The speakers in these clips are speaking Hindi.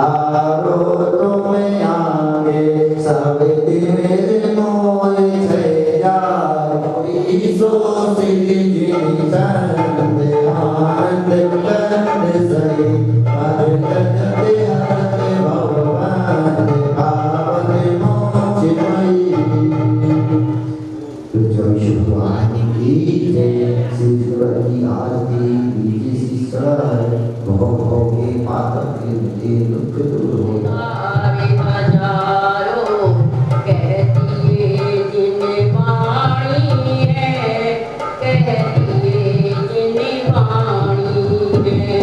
तारो तुम्हें आगे सब मेरे मोह छे जाए ईसो सिद्धि चंद आनंद कंद सही अरगन देहत भगवान पावन मोक्षमयी जो शुभवान की जय सिद्धि की आरती कीजिए सिस्टर भोगों के पाप के दुख दूर हो तारे हजारों कहती है जिन वाणी है कहती है जिन वाणी है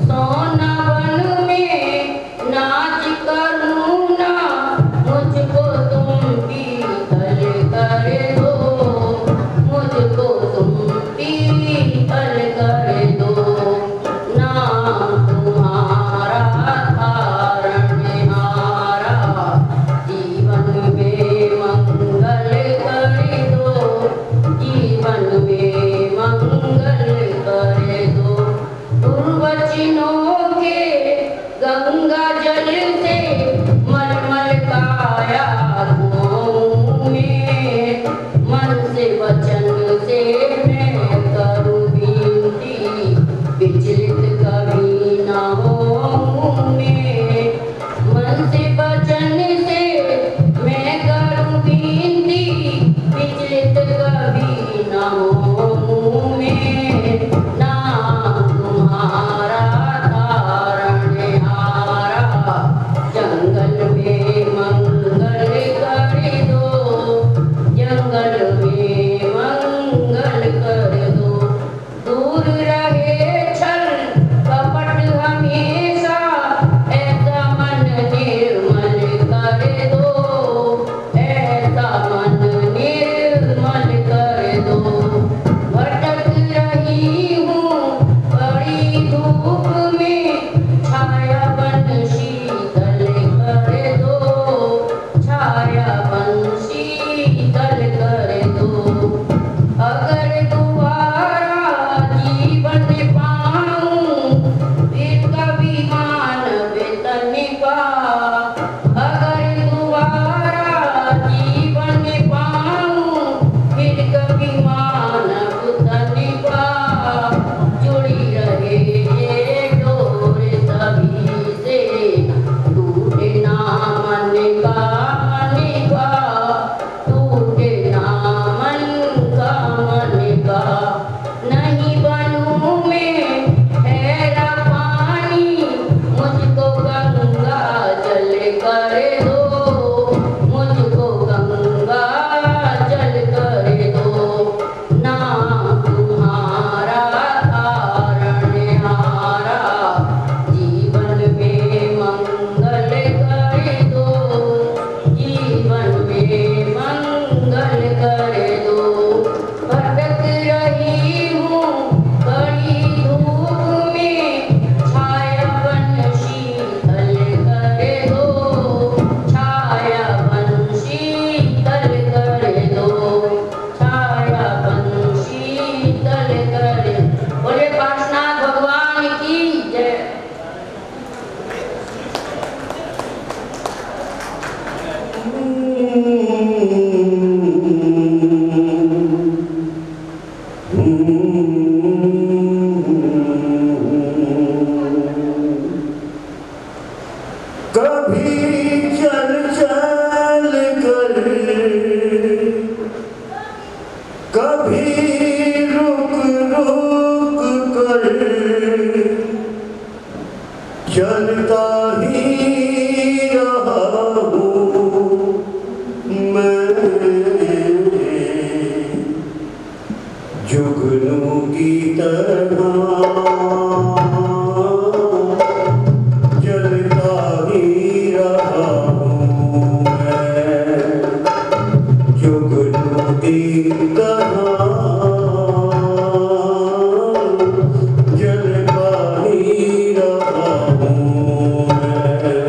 सोना वन में नाच करूँ ना मुझको तुम पीतल कर दो मुझको तुम पीतल कर दो ना तुम्हारा धारण हारा जीवन में मंगल कर दो जीवन में मंगल कर दो दुर्वचनों के गंगा जल से मलमल काया धुआं में मन से वचन से मैं करूँ विनती विचलित कभी ना हो मैं मन से वचन से मैं करूँ विनती विचलित कभी ना हो मैं ना तुम्हारा धारण हारा जंगल में मंगल कर दो जंगल में मंगल कर दो दूर रहे छल कपट हमेशा ऐसा मन निर्मल कर दो ऐसा मन निर्मल कर दो भटक रही हूँ बड़ी धूप में छाया बन शीतल कर दो छाया बन शीतल कर दो अगर दोबारा जीवन पाऊं फिर कभी मानव तन का अगर दोबारा जीवन पाऊं फिर कभी मानव तन का जुड़ी रहे ये डोर सभी से टूटे ना मन का टूटे ना मन का नहीं बनूं मैं ठहरा पानी मुझको गंगा जल कर दो मुझको गंगा जल कर दो ना तुम्हारा धारण हारा जीवन में मंगल कर दो जीवन में मंगल कर दो भटक रही हूँ बड़ी धूप में छाया बन शीतल कर दो छाया बन शीतल कर दो छाया बन शीतल कर बोले पार्श्वनाथ भगवान की जय कभी चल चल कर कभी रुक रुक कर चलता ही रहा हूँ मैं जुगनू की तरह चलता ही रहा हूँ मैं जुगनू की तरह चलता ही रहा हूँ मैं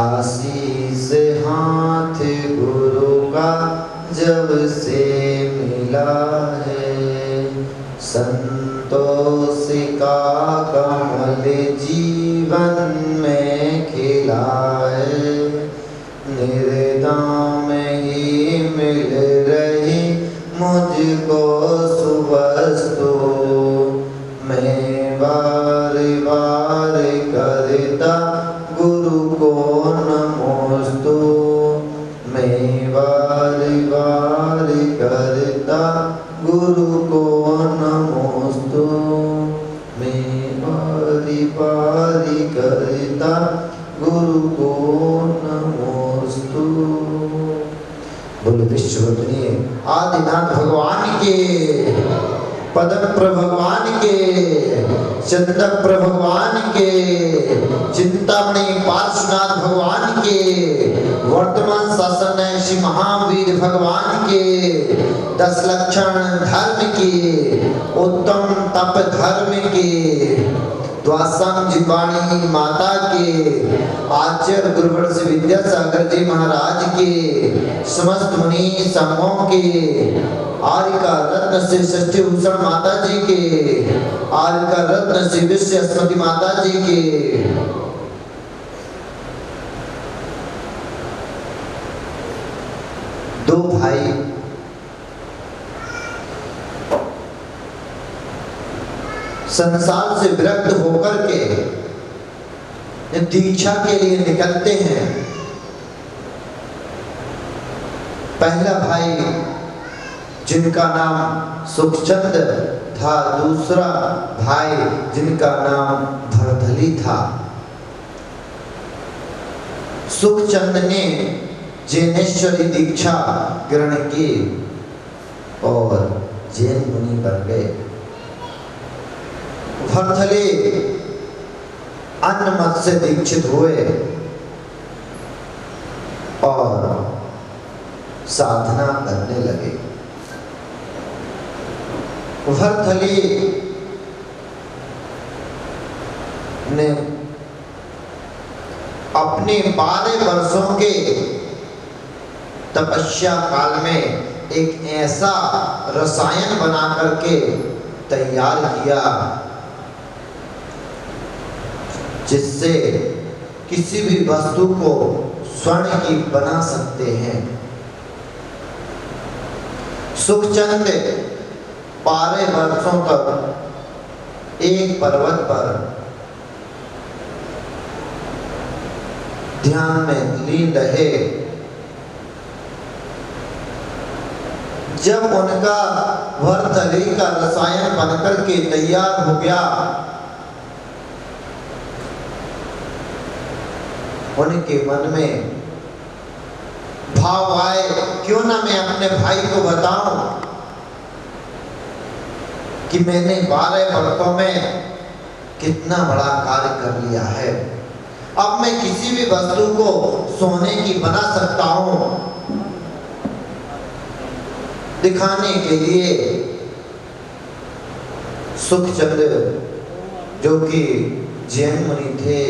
आशीष हाथ गुरु का जब से मिला है, संतोष का कमल जीवन में खिलाए, निर्दाम ही मिल रही मुझको सुवस्तु। मैं बार बार करता गुरु को नमोस्तु, मैं बार बार करता गुरु को नमोस्तु, मैं बारी बारी करता गुरु को नमोस्तु। बोलो विश्ववदनीय आदिनाथ भगवान के, पदप्र भगवान के, चंदप्र भगवान के, चिंतामणि पार्श्वनाथ भगवान के, वर्तमान शासन श्री महावीर भगवान के, 10 लक्षण धर्म के, उत्तम तप धर्म के, द्वासम जीवाणी माता के, आचार्य गुरुवर्ष विद्यासागर जी महाराज के, समस्त मुनि समूह के, आर्यका रत्न श्री षष्ठी भूषण माता जी के, आर्यका रत्न श्री विश्व स्मृति माता जी के, दो भाई संसार से विरक्त होकर के दीक्षा के लिए निकलते हैं। पहला भाई जिनका नाम सुखचंद था, दूसरा भाई जिनका नाम भरथली था। सुखचंद ने जैनेश्वरी दीक्षा ग्रहण की और जैन मुनि बन गए। भरथली अन्न मत से दीक्षित हुए और साधना करने लगे। भरथली ने अपने 12 वर्षों के तपस्या काल में एक ऐसा रसायन बना करके तैयार किया जिससे किसी भी वस्तु को स्वर्ण की बना सकते हैं। सुखचंद 12 वर्षों तक एक पर्वत पर ध्यान में लीन रहे। जब उनका भरथली का रसायन बनकर के तैयार हो गया, उनके मन में भाव आए, क्यों ना मैं अपने भाई को बताऊं कि मैंने 12 वर्षों में कितना बड़ा कार्य कर लिया है। अब मैं किसी भी वस्तु को सोने की बना सकता हूं। दिखाने के लिए सुखचंद जो कि जैन मुनि थे,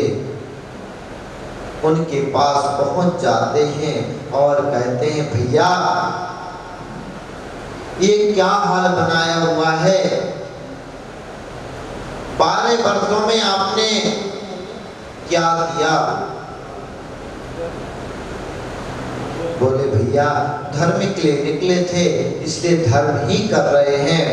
उनके पास पहुंच जाते हैं और कहते हैं, भैया ये क्या हाल बनाया हुआ है? 12 वर्षों में आपने क्या किया? बोले, भैया धर्म के लिए निकले थे, इसलिए धर्म ही कर रहे हैं।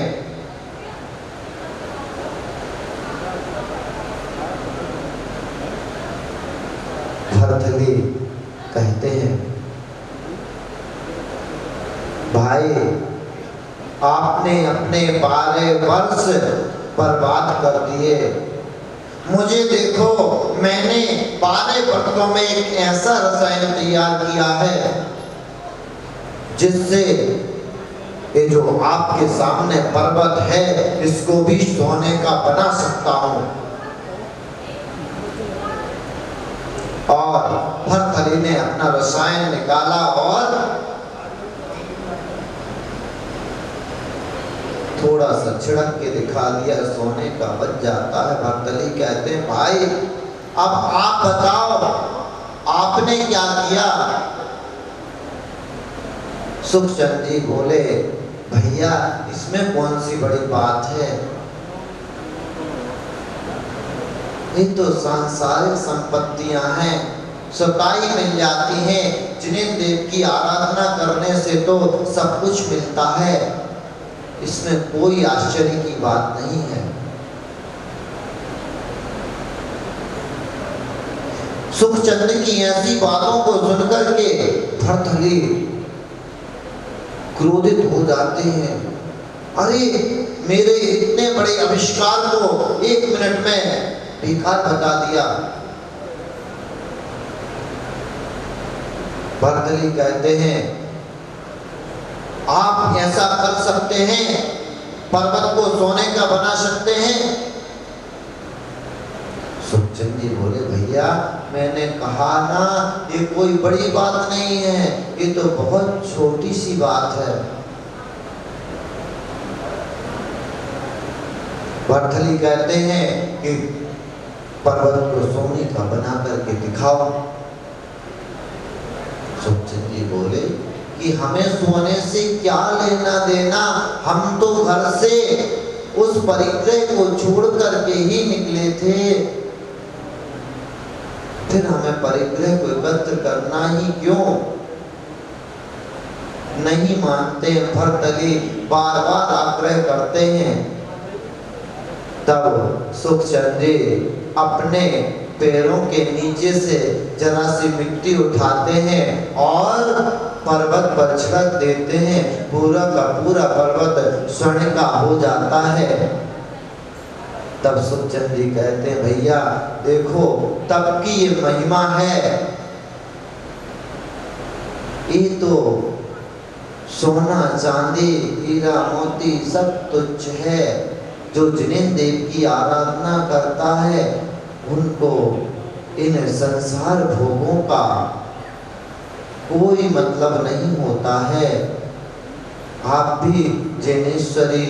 भरथली कहते हैं, भाई आपने अपने 12 वर्ष बर्बाद कर दिए। मुझे देखो, मैंने 12 वर्षों में एक ऐसा रसायन तैयार किया है जिससे ये जो आपके सामने पर्वत है, इसको भी सोने का बना सकता हूं। और भरथली ने अपना रसायन निकाला और थोड़ा सा छिड़क के दिखा दिया, सोने का बच जाता है। भरथली कहते हैं, भाई अब आप बताओ आपने क्या किया? सुखचंद जी बोले, भैया इसमें कौन सी बड़ी बात है? ये तो सांसारिक संपत्तियां हैं, सताई मिल जाती हैं। जिन्हें देव की आराधना करने से तो सब कुछ मिलता है, इसमें कोई आश्चर्य की बात नहीं है। सुखचंद की ऐसी बातों को सुनकर के भर्तृहरि क्रोधित हो जाते हैं। अरे मेरे इतने बड़े आविष्कार को 1 मिनट में बेकार बता दिया। भर्तृहरि कहते हैं आप ऐसा कर सकते हैं, पर्वत को सोने का बना सकते हैं। सुखचंद जी बोले भैया मैंने कहा ना ये कोई बड़ी बात नहीं है, ये तो बहुत छोटी सी बात है। भर्तृहरि कहते हैं कि पर्वत को सोने का बना करके दिखाओ। सुखचंद जी बोले कि हमें सोने से क्या लेना देना, हम तो घर से उस परिग्रह को छोड़ करके ही निकले थे, फिर हमें परिग्रह को एकत्र करना ही क्यों। नहीं मानते भर्तृहरि बार बार आग्रह करते हैं। तब सुखचंद जी अपने पैरों के नीचे से जरा सी मिट्टी उठाते हैं और पर्वत पर छिड़क देते हैं। पूरा का पूरा पर्वत स्वर्ण का हो जाता है। तब सुखचंद जी कहते हैं भैया देखो तब की ये महिमा है, ये तो सोना चांदी हीरा मोती सब तुच्छ है। जो जिनेन्द्र देव की आराधना करता है उनको इन संसार भोगों का कोई मतलब नहीं होता है। आप भी जैनेश्वरी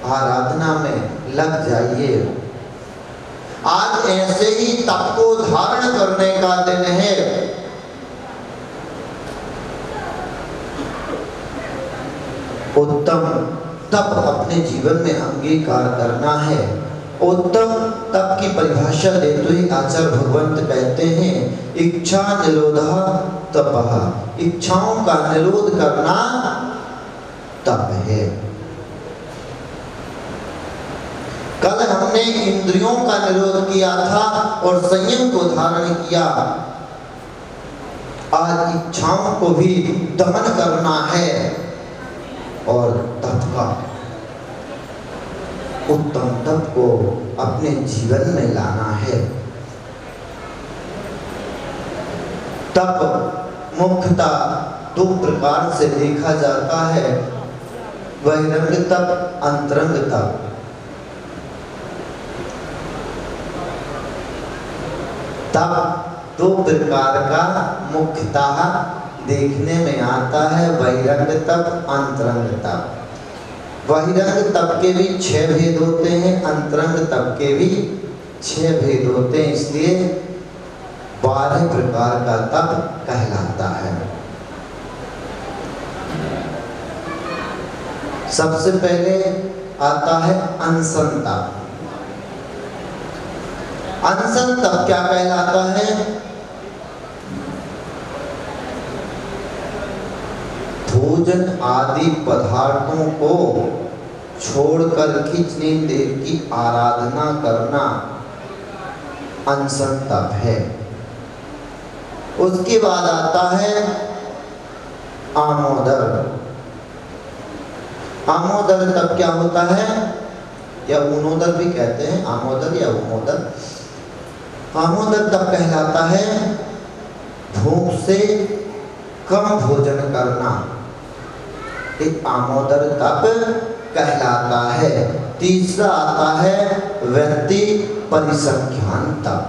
आराधना में लग जाइए। आज ऐसे ही तप को धारण करने का दिन है। उत्तम तप अपने जीवन में अंगीकार करना है। उत्तम तप की परिभाषा देते हुए आचार्य भगवंत कहते हैं इच्छा निरोधा तपः, इच्छाओं का निरोध करना तप है। कल हमने इंद्रियों का निरोध किया था और संयम को धारण किया। आज इच्छाओं को भी दमन करना है और तप का उत्तम तप को अपने जीवन में लाना है। तप मुख्यतः 2 प्रकार से देखा जाता है, बहिरंग तप, अंतरंग तप। तप 2 प्रकार का मुख्यतः देखने में आता है, बहिरंग तप, अंतरंग तप। बहिरंग तप के भी 6 भेद होते हैं, अंतरंग तप के भी 6 भेद होते हैं, इसलिए 12 प्रकार का तप कहलाता है। सबसे पहले आता है अनशन तप। अनशन तप क्या कहलाता है? भोजन आदि पदार्थों को छोड़कर जिनेन्द्र देव की आराधना करना अनशन तप है। उसके बाद आता है आमोदर। आमोदर तप क्या होता है, या उनोदर भी कहते हैं, आमोदर या उनोदर। आमोदर तप कहलाता है भूख से कम भोजन करना, एक आमोदर तप कहलाता है। तीसरा आता है व्यक्ति परिसंख्यान तप।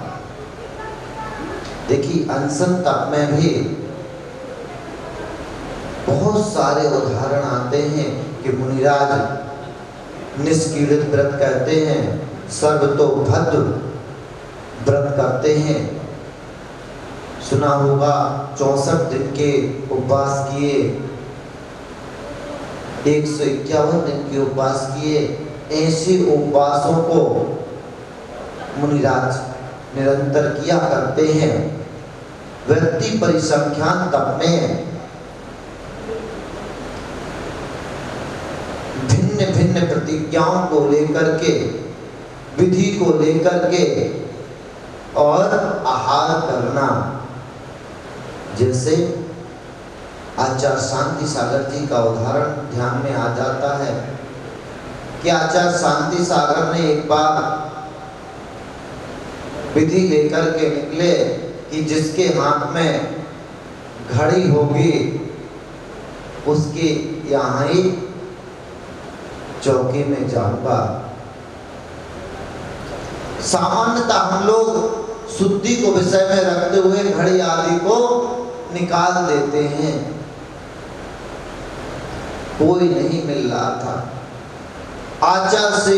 देखिए अनशन तप में भी बहुत सारे उदाहरण आते हैं कि मुनिराज निष्क्रियत व्रत कहते हैं, सर्वतोभद्र व्रत करते हैं। सुना होगा 64 दिन के उपवास किए, 151 दिन के उपवास किए। ऐसे उपवासों को मुनिराज निरंतर किया करते हैं। व्यक्ति परिसंख्यान तप में भिन्न भिन्न प्रतिज्ञाओं को लेकर के, विधि को लेकर के और आहार करना, जैसे आचार्य शांति सागर जी का उदाहरण ध्यान में आ जाता है कि आचार्य शांति सागर ने एक बार विधि लेकर के निकले कि जिसके हाथ में घड़ी होगी उसके यहाँ ही चौकी में जाऊंगा। सामान्यतः हम लोग शुद्धि को विषय में रखते हुए घड़ी आदि को निकाल देते हैं। कोई नहीं मिल रहा था, आचार्य से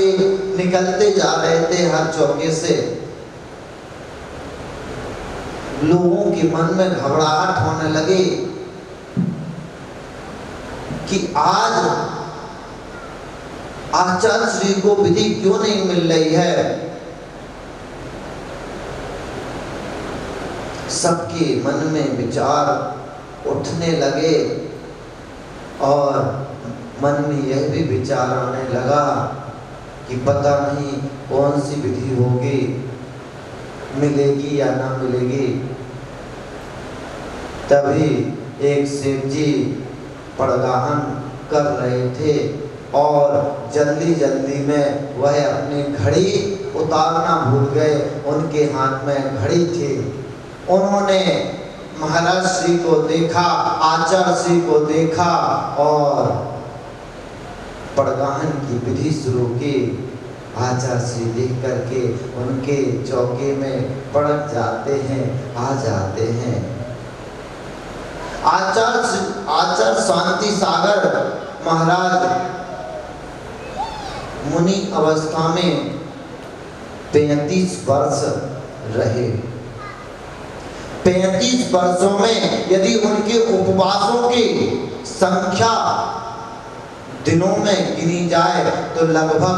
निकलते जा रहे थे हर चौके से। लोगों के मन में घबराहट होने लगी कि आज आचार्य श्री को विधि क्यों नहीं मिल रही है। सबके मन में विचार उठने लगे और मन में यह भी विचार आने लगा कि पता नहीं कौन सी विधि होगी, मिलेगी या ना मिलेगी। तभी एक सेठ जी पड़गाहन कर रहे थे और जल्दी जल्दी में वह अपनी घड़ी उतारना भूल गए। उनके हाथ में घड़ी थी। उन्होंने महाराज श्री को देखा, आचार्य श्री को देखा और पड़गाहन की विधि शुरू की। आचार्य श्री देख करके उनके चौके में पड़क जाते हैं, आ जाते हैं। आचार्य शांति सागर महाराज मुनि अवस्था में 35 वर्ष रहे। 35 वर्षों में यदि उनके उपवासों की संख्या दिनों में गिनी जाए तो लगभग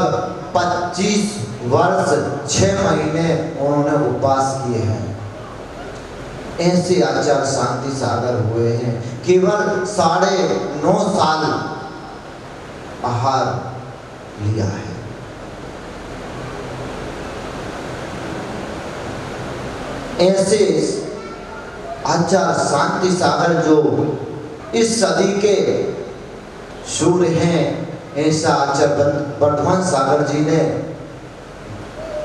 25 वर्ष 6 महीने उन्होंने उपवास किए हैं। ऐसे आचार्य शांति सागर हुए हैं। केवल 9.5 साल आहार लिया है। ऐसे आचार्य शांति सागर जो इस सदी के सूर्य हैं, ऐसा आचार्य वर्धमान सागर जी ने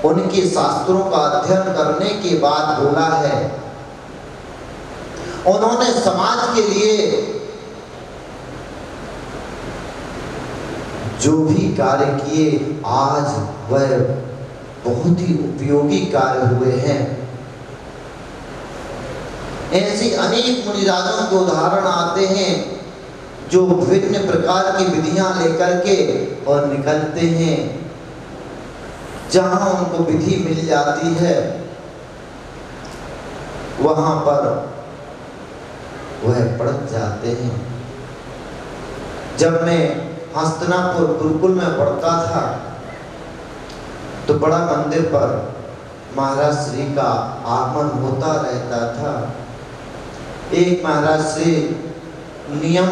उनके शास्त्रों का अध्ययन करने के बाद बोला है। उन्होंने समाज के लिए जो भी कार्य किए आज वह बहुत ही उपयोगी कार्य हुए हैं। ऐसी अनेक मुनिराजों के उदाहरण आते हैं जो विभिन्न प्रकार की विधियां लेकर के और निकलते हैं। जहां उनको विधि मिल जाती है वहां पर वह पढ़ जाते हैं। जब मैं हस्तिनापुर गुरुकुल में पढ़ता था तो बड़ा मंदिर पर महाराज श्री का आगमन होता रहता था। एक महाराज श्री नियम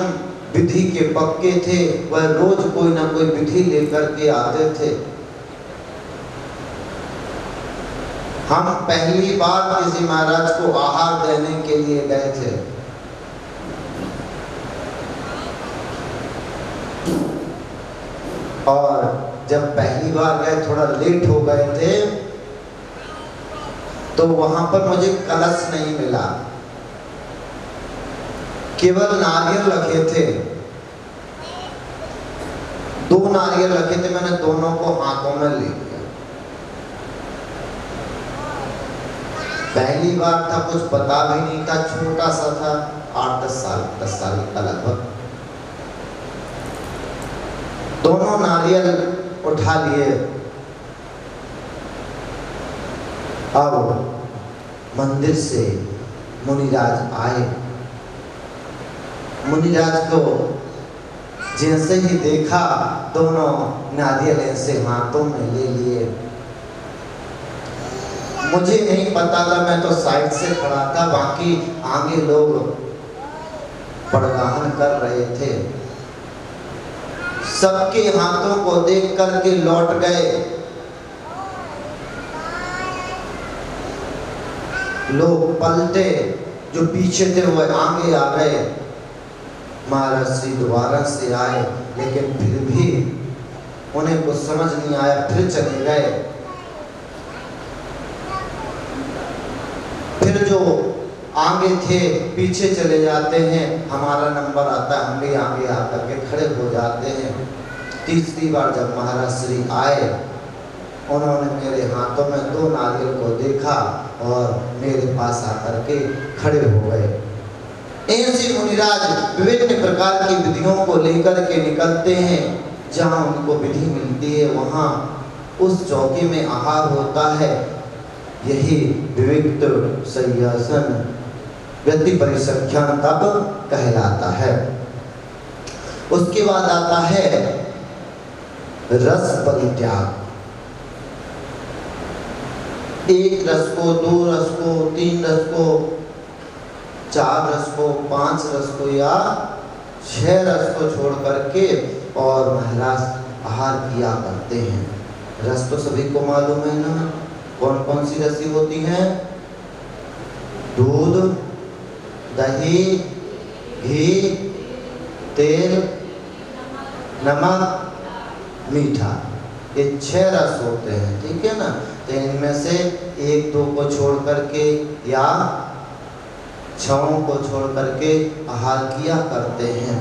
विधि के पक्के थे, वह रोज कोई ना कोई विधि लेकर के आते थे। हम पहली बार किसी महाराज को आहार देने के लिए गए थे। और जब पहली बार गए थोड़ा लेट हो गए थे तो वहां पर मुझे कलश नहीं मिला, केवल नारियल रखे थे। 2 नारियल रखे थे, मैंने दोनों को हाथों में ले लिया। पहली बार था, कुछ पता भी नहीं था, छोटा सा था, 10 साल का लगभग। दोनों नारियल उठा लिए। अब मंदिर से मुनिराज आए। मुनिराज को जैसे ही देखा दोनों नारियल ऐसे हाथों में ले लिए। मुझे नहीं पता था, मैं तो साइड से खड़ा था, बाकी आगे लोग पड़गाहन कर रहे थे। सबके हाथों को देख करके लौट गए। लोग पलटे, जो पीछे थे वो आगे आ गए। महाराज श्री दोबारा से आए, लेकिन फिर भी उन्हें कुछ समझ नहीं आया, फिर चले गए। फिर जो आगे थे पीछे चले जाते हैं, हमारा नंबर आता है, हम भी आगे आकर के खड़े हो जाते हैं। तीसरी बार जब महाराज श्री आए, उन्होंने मेरे हाथों में 2 नारियल को देखा और मेरे पास आकर के खड़े हो गए। ऐसे मुनिराज विभिन्न प्रकार की विधियों को लेकर के निकलते हैं। जहाँ उनको विधि मिलती है वहाँ उस चौकी में आहार होता है। यही विविक्त संयासन व्यक्ति परिसंख्यान तप कहलाता है। उसके बाद आता है रस परित्याग। 1 रस को, 2 रस को, 3 रस को, 4 रस को, 5 रस को या 6 रस को छोड़ करके और महाराज आहार किया करते हैं। रस तो सभी को मालूम है ना, कौन कौन सी रसी होती हैं? दूध, दही, घी, तेल, नमक, मीठा, ये 6 रस होते हैं, ठीक है ना। तो इनमें से 1-2 को छोड़ करके या 6 को छोड़ करके आहार किया करते हैं।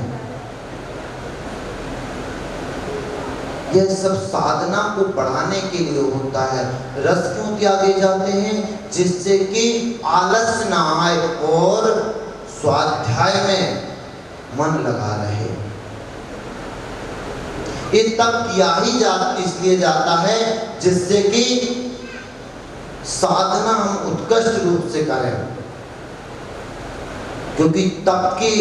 यह सब साधना को बढ़ाने के लिए होता है। रस क्यों त्यागे जाते हैं? जिससे कि आलस ना आए और स्वाध्याय में मन लगा रहे। ये तब किया ही इसलिए जाता है जिससे कि साधना हम उत्कृष्ट रूप से करें, क्योंकि तप के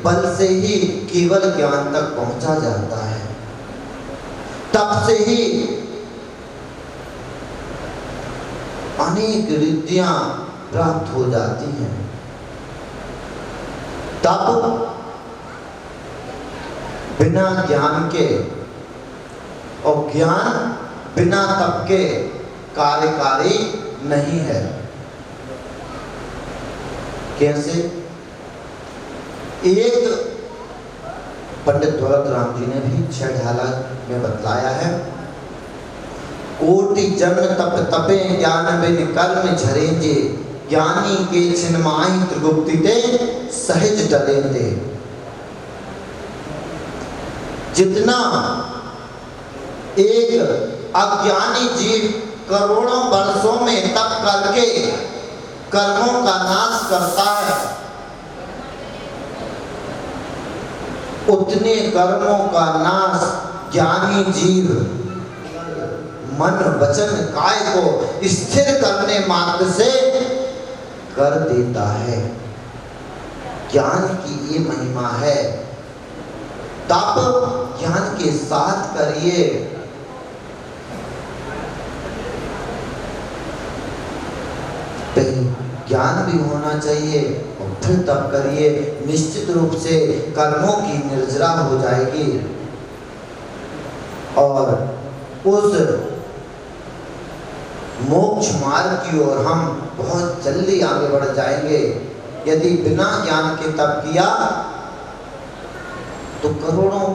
बल से ही केवल ज्ञान तक पहुंचा जाता है। तप से ही अनेक रिद्धियां प्राप्त हो जाती हैं। तप बिना ज्ञान के और ज्ञान बिना तप के कार्यकारी नहीं है। कैसे? एक पंडित दौलत राम जी ने भी 6 ढाला में बतलाया है। कोटि जन्म तप तपे ज्ञान बिन कर्म झरेंजे, ज्ञानी के छिन्माही त्रिगुप्ति ते सहज डरेंगे। जितना एक अज्ञानी जीव करोड़ों वर्षों में तप करके कर्मों का नाश करता है, उतने कर्मों का नाश ज्ञानी जीव मन वचन काय को स्थिर करने मात्र से कर देता है। ज्ञान की ये महिमा है। तप ज्ञान के साथ करिए। ज्ञान भी होना चाहिए और फिर तप करिए। निश्चित रूप से कर्मों की निर्जरा हो जाएगी और उस मोक्ष मार्ग की ओर हम बहुत जल्दी आगे बढ़ जाएंगे। यदि बिना ज्ञान के तप किया तो करोड़ों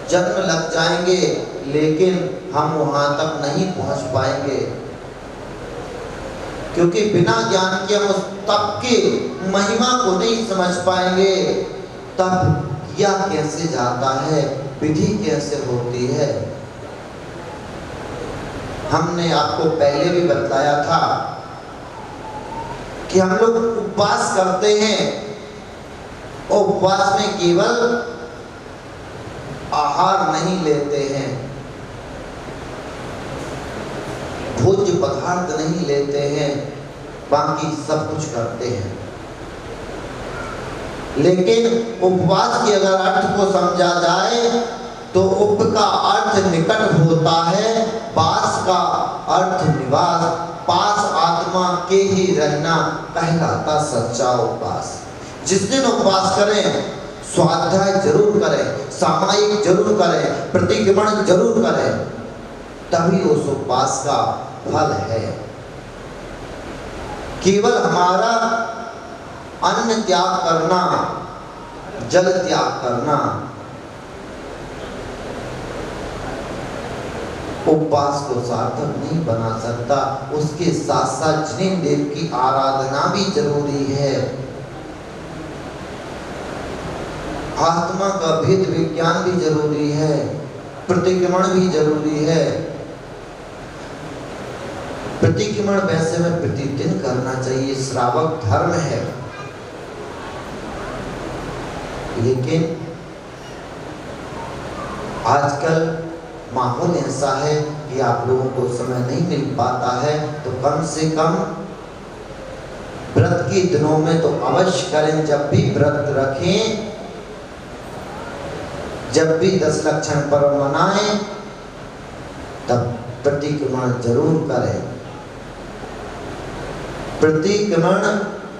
जन्म लग जाएंगे, लेकिन हम वहां तक नहीं पहुंच पाएंगे, क्योंकि बिना ज्ञान के हम उस तप की महिमा को नहीं समझ पाएंगे। तप किया कैसे जाता है, विधि कैसे होती है। हमने आपको पहले भी बतलाया था कि हम लोग उपवास करते हैं और उपवास में केवल आहार नहीं लेते हैं, भोज्य पदार्थ नहीं लेते हैं, बाकी सब कुछ करते हैं। लेकिन उपवास के अगर अर्थ को समझा जाए तो उप का अर्थ निकट होता है, वास का अर्थ निवास, पास के ही रहना कहलाता सच्चा उपवास। जिस दिन उपवास करें, स्वाध्याय जरूर करें, सामायिक जरूर करें, प्रतिक्रमण जरूर करें, तभी उस उपवास का फल है। केवल हमारा अन्न त्याग करना, जल त्याग करना उपवास को सार्थक नहीं बना सकता। उसके साथ साथ जिनेंद्र देव की आराधना भी जरूरी है। आत्मा का भेद विज्ञान भी जरूरी है, प्रतिक्रमण भी जरूरी है। प्रतिक्रमण वैसे में प्रतिदिन करना चाहिए, श्रावक धर्म है। लेकिन आजकल माहौल ऐसा है कि आप लोगों को समय नहीं मिल पाता है, तो कम से कम व्रत के दिनों में तो अवश्य करें। जब भी व्रत रखें, जब भी 10 लक्षण पर्व मनाएं, तब प्रतिक्रमण जरूर करें। प्रतिक्रमण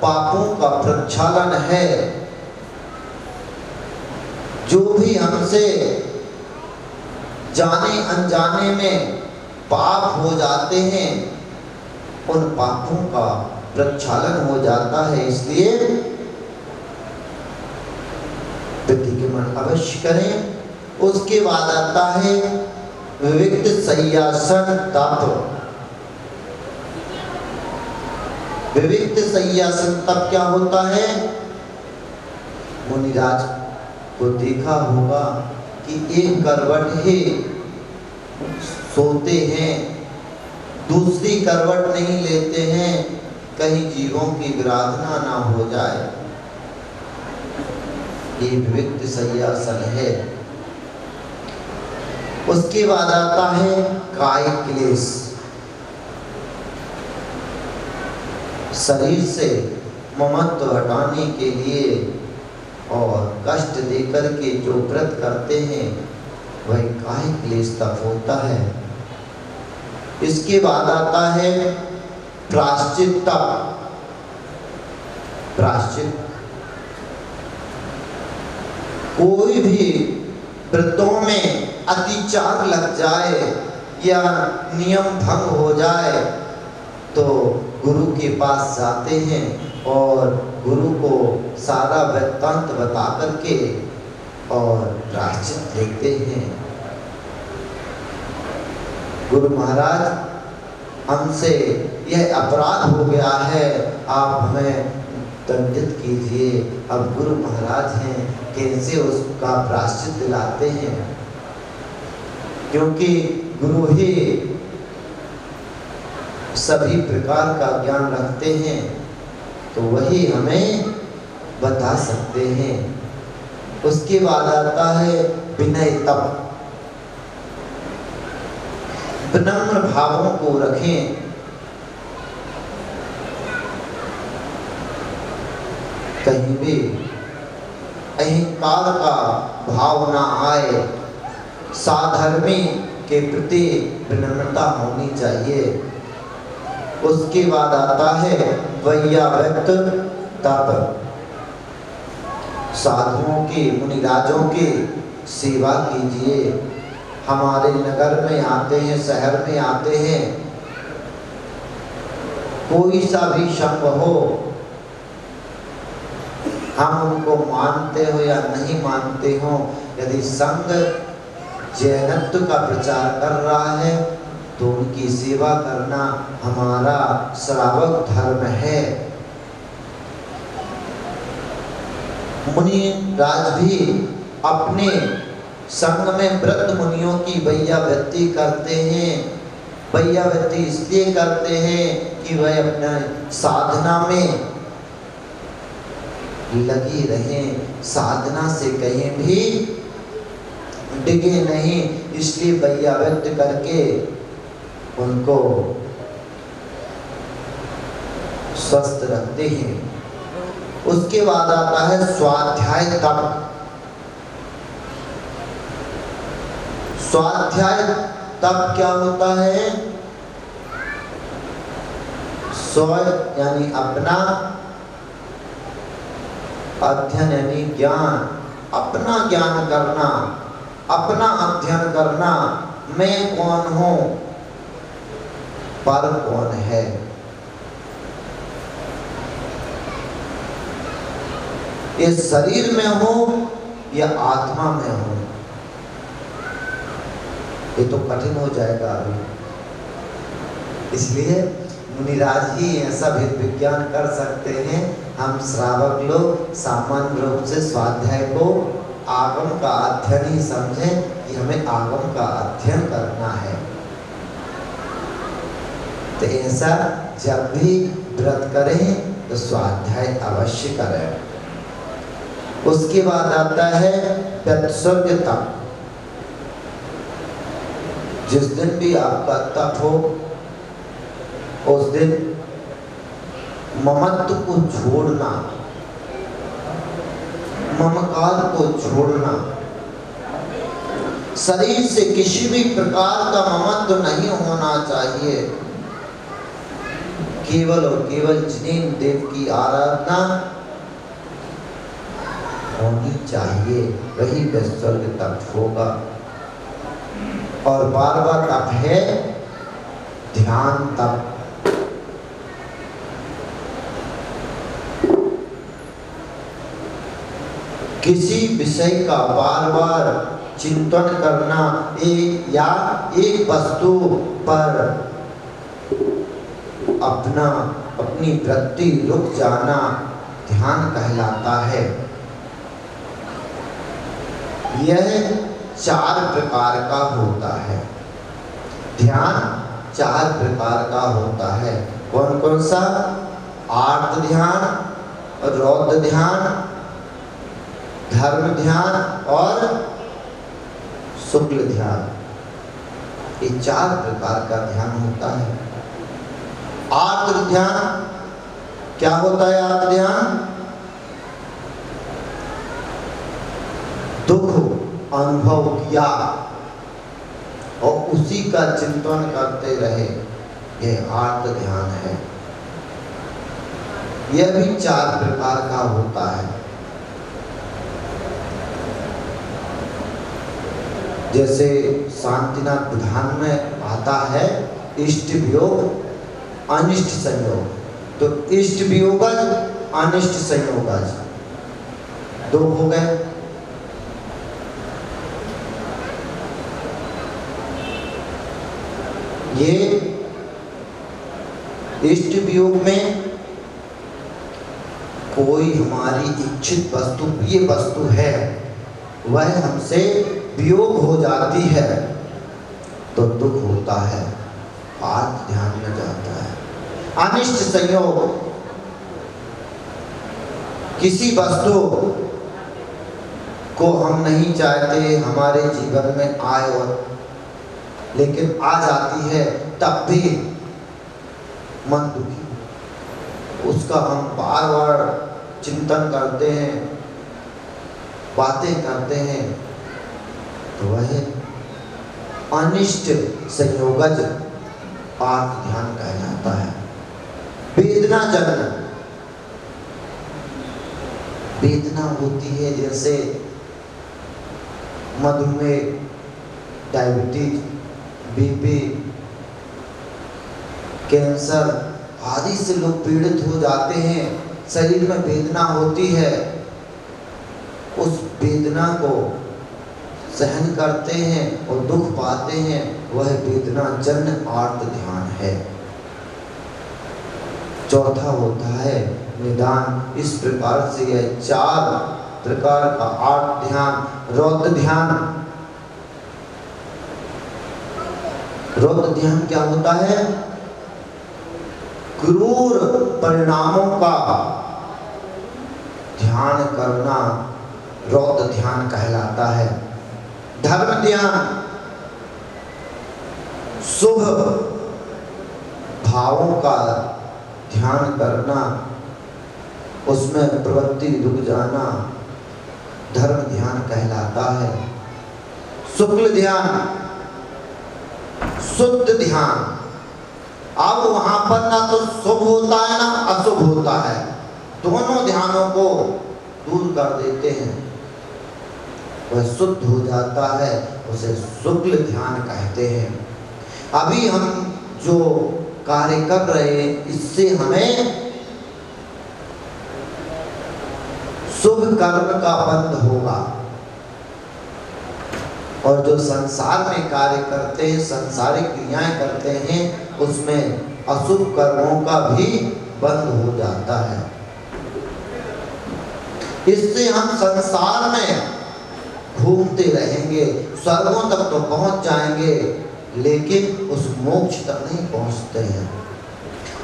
पापों का प्रक्षालन है। जो भी हमसे जाने अनजाने में पाप हो जाते हैं, उन पापों का प्रक्षालन हो जाता है। इसलिए प्रतिक्रमण अवश्य करें। उसके बाद आता है विविक्त शय्यासन तप। विविक्त शय्यासन तप क्या होता है? मुनिराज को देखा होगा कि एक करवट ही सोते हैं, दूसरी करवट नहीं लेते हैं, कहीं जीवों की विराधना ना हो जाए। ये विविक्त शय्यासन है। उसके बाद आता है कायिक क्लेश। शरीर से ममत्व हटाने के लिए और कष्ट देकर के जो व्रत करते हैं, वही कायिक क्लेश तप होता है। इसके बाद आता है प्रायश्चित तप। प्रायश्चित कोई भी व्रतों में अतिचार लग जाए या नियम भंग हो जाए, तो गुरु के पास जाते हैं और गुरु को सारा वृत्तांत बता करके और प्रायश्चित लेते हैं। गुरु महाराज, हमसे यह अपराध हो गया है, आप हमें दंडित कीजिए। अब गुरु महाराज हैं, कैसे उसका प्रायश्चित दिलाते हैं? क्योंकि गुरु ही सभी प्रकार का ज्ञान रखते हैं, तो वही हमें बता सकते हैं। उसके बाद आता है विनय तप। विनम्र भावों को रखें। कहीं भी अहंकार का भाव ना आए। साधर्मी के प्रति विनम्रता होनी चाहिए। उसके बाद आता है वैयावृत्त तप। साधुओं की, मुनिराजों की सेवा कीजिए। हमारे नगर में आते हैं, शहर में आते हैं, कोई सा भी संघ हो, हम उनको मानते हो या नहीं मानते हो, यदि संघ जैनत्व का प्रचार कर रहा है तो उनकी सेवा करना हमारा श्रावक धर्म है। मुनि राज भी अपने संघ में व्रत मुनियों की वैयावृत्ति करते हैं। वैयावृत्ति इसलिए करते हैं कि वह अपना साधना में लगी रहें, साधना से कहीं भी डिगे नहीं, इसलिए वैयावृत्ति करके उनको स्वस्थ रखते हैं। उसके बाद आता है स्वाध्याय तप। स्वाध्याय तप क्या होता है? स्वय यानी अपना, अध्ययन यानी ज्ञान, अपना ज्ञान करना, अपना अध्ययन करना, मैं कौन हूं, पर कौन है। ये शरीर में हो या आत्मा में हो, ये तो कठिन हो जाएगा अभी। इसलिए मुनिराज ही ऐसा भेद विज्ञान कर सकते हैं। हम श्रावक लोग सामान्य रूप से स्वाध्याय को आगम का अध्ययन ही समझें कि हमें आगम का अध्ययन करना है। तो ऐसा जब भी व्रत करें तो स्वाध्याय अवश्य करें। उसके बाद आता है व्यत्सर्ग तप। जिस दिन भी आपका तप हो उस दिन ममत्व को छोड़ना, ममकार को छोड़ना, शरीर से किसी भी प्रकार का ममत्व नहीं होना चाहिए। केवल और केवल जिनेन्द्र देव की आराधना होनी चाहिए, वही व्यत्सर्ग तप होगा। और बार बार तप है ध्यान तप। किसी विषय का बार बार चिंतन करना या एक वस्तु पर अपनी वृत्ति रुक जाना ध्यान कहलाता है। यह 4 प्रकार का होता है। ध्यान 4 प्रकार का होता है। कौन कौन सा? आर्त ध्यान, रौद्र ध्यान, धर्म ध्यान और शुक्ल ध्यान। ये 4 प्रकार का ध्यान होता है। आर्त ध्यान क्या होता है? आर्त ध्यान दुख अनुभव किया और उसी का चिंतन करते रहे, यह आर्त ध्यान है। यह भी 4 प्रकार का होता है। जैसे शांतिनाथ विधान में आता है इष्ट वियोग अनिष्ट संयोग। तो इष्ट वियोगज अनिष्ट संयोगज 2 हो गए। ये इष्ट वियोग में कोई हमारी इच्छित वस्तु, ये वस्तु है, वह हमसे वियोग हो जाती है तो दुख होता है, आर्त ध्यान में जाता है। अनिष्ट संयोग, किसी वस्तु को हम नहीं चाहते हमारे जीवन में आए और लेकिन आ जाती है, तब भी मन दुखी, उसका हम बार बार चिंतन करते हैं, बातें करते हैं, तो वह अनिष्ट संयोगज आर्त ध्यान कहलाता है। वेदना जन्य, वेदना होती है जैसे मधुमेह, डायबिटीज, बीपी, कैंसर आदि से लोग पीड़ित हो जाते हैं, शरीर में वेदना होती है, उस वेदना को सहन करते हैं और दुख पाते हैं, वह वेदना जन्य आर्त ध्यान है। चौथा होता है निदान। इस प्रकार से यह 4 प्रकार का आर्त ध्यान। रौद्र ध्यान, रौद्र ध्यान क्या होता है? क्रूर परिणामों का ध्यान करना रौद्र ध्यान कहलाता है। धर्म ध्यान, शुभ भावों का ध्यान करना, उसमें प्रवृत्ति रुक जाना धर्म ध्यान कहलाता है। शुक्ल ध्यान, शुद्ध ध्यान, अब वहां पर ना तो शुभ होता है ना अशुभ होता है, दोनों ध्यानों को दूर कर देते हैं, वह शुद्ध हो जाता है, उसे शुक्ल ध्यान कहते हैं। अभी हम जो कार्य कर रहे हैं इससे हमें शुभ कर्म का बंध होगा, और जो संसार में कार्य करते हैं, संसारिक क्रियाएं करते हैं, उसमें अशुभ कर्मों का भी बंध हो जाता है। इससे हम संसार में घूमते रहेंगे, स्वर्गों तक तो पहुंच जाएंगे, लेकिन उस मोक्ष तक नहीं पहुंचते हैं।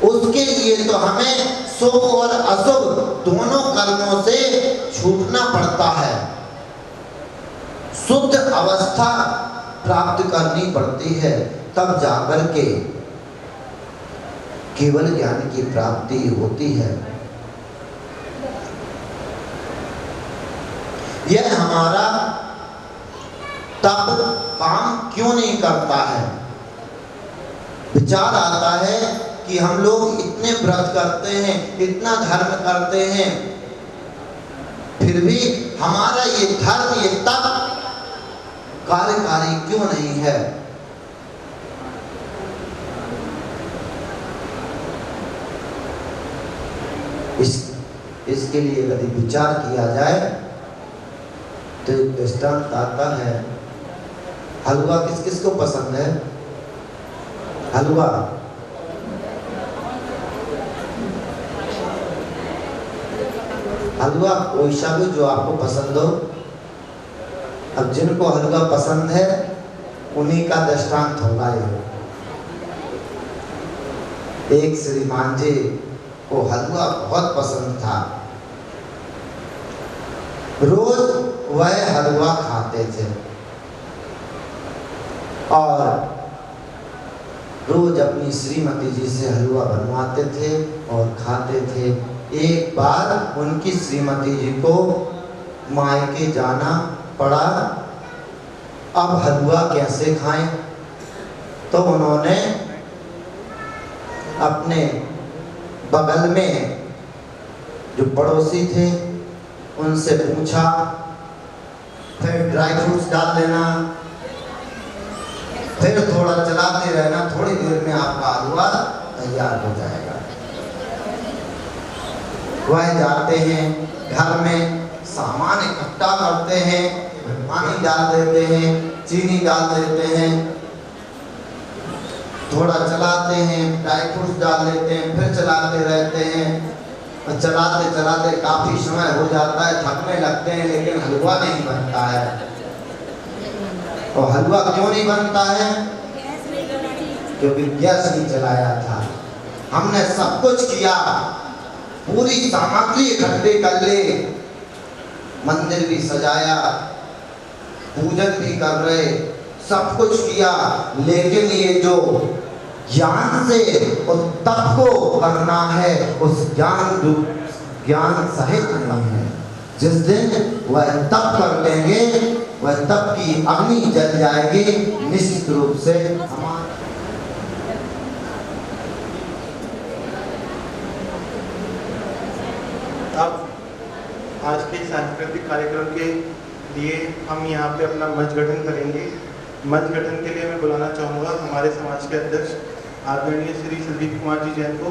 उसके लिए तो हमें शुभ और अशुभ दोनों कर्मों से छूटना पड़ता है, शुद्ध अवस्था प्राप्त करनी पड़ती है, तब जाकर के केवल ज्ञान की प्राप्ति होती है। यह हमारा तब काम क्यों नहीं करता है? विचार आता है कि हम लोग इतने व्रत करते हैं, इतना धर्म करते हैं, फिर भी हमारा ये धर्म, ये तप कार्यकारी क्यों नहीं है? इसके लिए यदि विचार किया जाए तो दृष्टांत आता है। हलवा किस किस को पसंद है? हलवा हलवा कोई सा भी जो आपको पसंद हो। अब जिनको हलवा पसंद है उन्हीं का दृष्टांत होगा ये। एक श्रीमान जी को हलवा बहुत पसंद था, रोज वह हलवा खाते थे और रोज अपनी श्रीमती जी से हलवा बनवाते थे और खाते थे। एक बार उनकी श्रीमती जी को मायके जाना पड़ा, अब हलवा कैसे खाएं? तो उन्होंने अपने बगल में जो पड़ोसी थे उनसे पूछा, फिर ड्राई फ्रूट्स डाल देना, फिर थोड़ा चलाते रहना, थोड़ी देर में आपका हलवा तैयार हो जाएगा। वह जाते हैं घर में, सामान इकट्ठा करते हैं, पानी डाल देते हैं, चीनी डाल देते हैं, थोड़ा चलाते हैं, ड्राई फ्रूट्स डाल देते हैं, फिर चलाते रहते हैं। चलाते चलाते काफी समय हो जाता है, थकने लगते हैं, लेकिन हलवा नहीं बनता है। और हलवा क्यों नहीं बनता है? क्योंकि गैस नहीं चलाया था। हमने सब कुछ किया, पूरी सामग्री इकट्ठे कर ले, मंदिर भी सजाया, पूजन भी कर रहे, सब कुछ किया, लेकिन ये जो ज्ञान से उस तप को करना है, उस ज्ञान सहित नहीं है। जिस दिन वह तप कर लेंगे, वह तप की अग्नि जल जाएगी, निश्चित रूप से अब आज के सांस्कृतिक कार्यक्रम के लिए हम यहाँ पे अपना मंच गठन करेंगे। मंच गठन के लिए मैं बुलाना चाहूँगा हमारे समाज के अध्यक्ष आदरणीय श्री संदीप कुमार जी जैन को।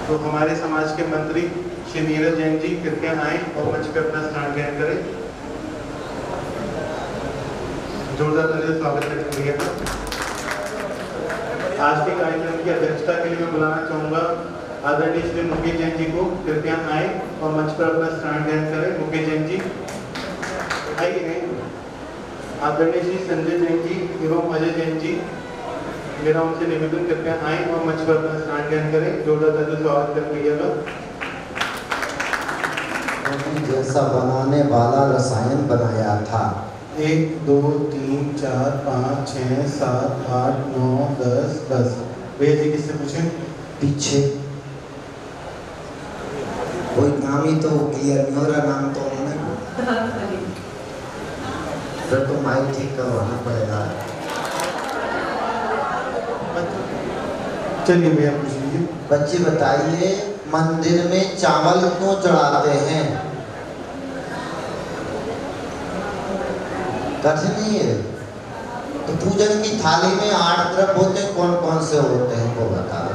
तो हमारे समाज के मंत्री श्री नीरज जैन जी कृपया आए और मंच पर अपना स्थान ग्रहण करें। जोरदार तालियों से स्वागत करेंगे। आज के कार्यक्रम की अध्यक्षता के लिए मैं बुलाना चाहूँगा आदरणीय श्री मुकेश जैन जी को, कृपया आए और मंच पर अपना स्थान ग्रहण करें। मुकेश जैन जी आइए। आदरणीय श्री संजय जैन जी एवं अजय जैन जी, मेरा उनसे निवेदन, कृपया आए और मंच पर अपना स्थान ग्रहण करें। जोरदार तालियों से स्वागत करिएगा। जैसा बनाने वाला रसायन बनाया था। 1 2 3 4 5 6 7 8 9 10 10। भैया जी किससे पूछें? पीछे कोई नाम ही तो क्लियर नहीं हो रहा, नाम तो उन्होंने फिर तो माइक ठीक करवाना पड़ेगा। चलिए भैया पूछ लीजिए। बच्चे बताइए, मंदिर में चावल क्यों चढ़ाते हैं? कठिन नहीं है। तो पूजन की थाली में 8 द्रव्य होते हैं, कौन कौन से होते हैं वो बता दो।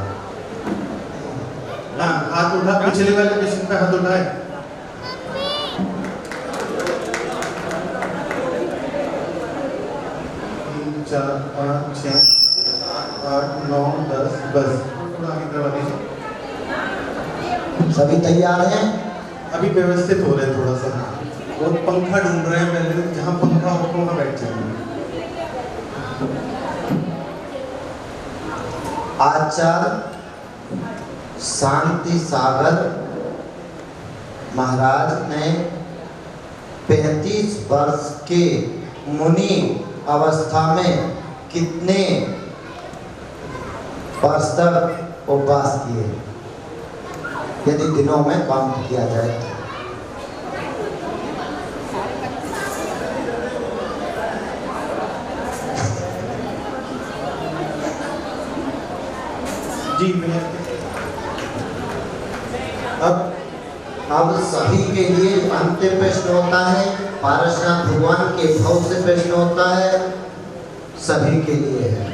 हाँ, हाथ उठा, पिछले वाले क्वेश्चन पे हाथ उठाए। 3 4 5 6 7 8 9 10 बस थोड़ा आगे करवा दीजिए। सभी तैयार हैं? अभी व्यवस्थित हो रहे हैं थोड़ा सा, और पंखा ढूंढ रहे हैं पहले, जहाँ पंखा हो वहाँ बैठ जाएंगे। आचार्य शांति सागर महाराज ने 35 वर्ष के मुनि अवस्था में कितने वर्ष तक उपवास किए, यदि दिनों में काउंट किया जाए? जी भैया। अब सभी के लिए अंतिम प्रश्न होता है, पारसनाथ भगवान के भाव से प्रश्न होता है, सभी के लिए है।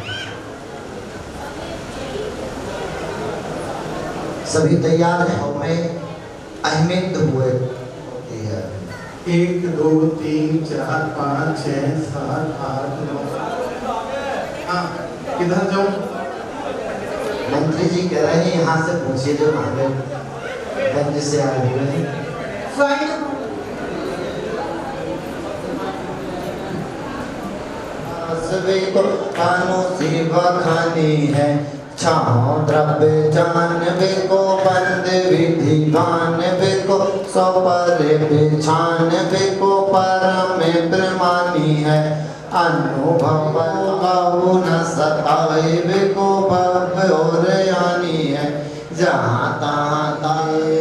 सभी तैयार हैं? हमें अहमियत हुए होती है। 1 2 3 4 5 6 7 8 9। हाँ, किधर जाऊँ? मंत्री जी कह रहे हैं यहाँ से पूछिए, जो आगे गंज से आए हुए हैं। सभी को कानों से बखानी है, छाओ द्रव्य जानवे को बंद विधि मानवे को, सौ पर बिछानवे को परम प्रमानी है, अनुभव गाऊ न सतावे को भव्य और यानी है, जहाँ तहाँ ताए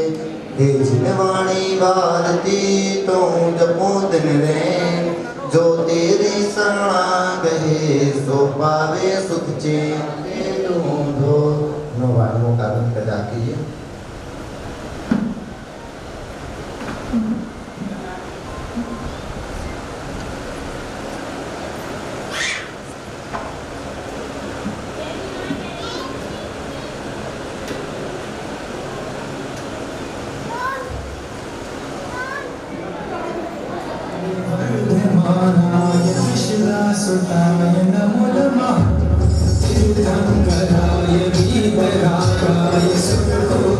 वाणी भारती तो जपो दिन रैन, जो तेरी शरणा गए सो पावे सुख चैन। नो वाणियों का रंग कदा कीजिए। सुताय नमो नमः तीर्थंकराय वीतरागाय सुखो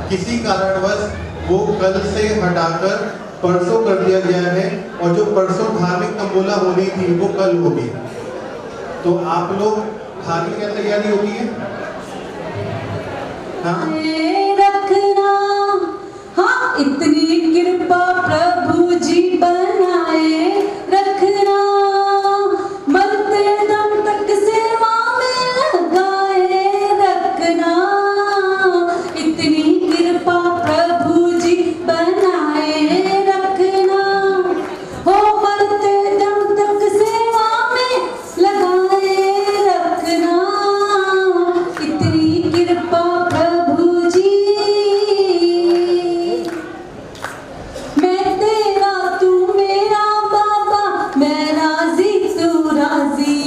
किसी कारणवश वो कल से हटाकर परसों कर दिया गया है और जो परसों धार्मिक तंबोला होनी थी वो कल होगी। तो आप लोग धार्मिक क्या तैयारी होगी है? हाँ? रखना, हाँ इतनी कृपा प्रभु जी बनाए रखना, मरते दम तक सेवा में लगाए रखना, इतनी कृपा प्रभु जी बनाए रखना, हो मरते दम तक सेवा में लगाए रखना, इतनी कृपा प्रभु जी। मैं तेरा तू मेरा बाबा, मैं राजी तू राजी,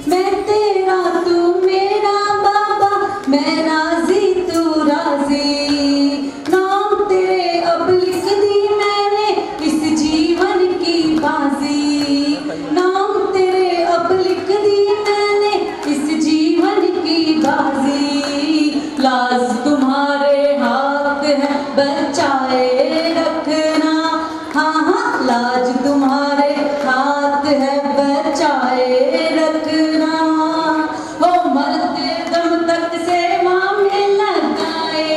मैं तेरा तू मेरा बाबा, मैं राजी तू राजी, नाम तेरे अब लिख दी मैंने इस जीवन की बाजी, नाम तेरे अब लिख दी मैंने इस जीवन की बाजी, लाज तुम्हारे हाथ है बचाए रखना, हाँ हाँ लाज तुम्हारे हाथ है बचाए रखना, हो मरते दम तक सेवा में लगाए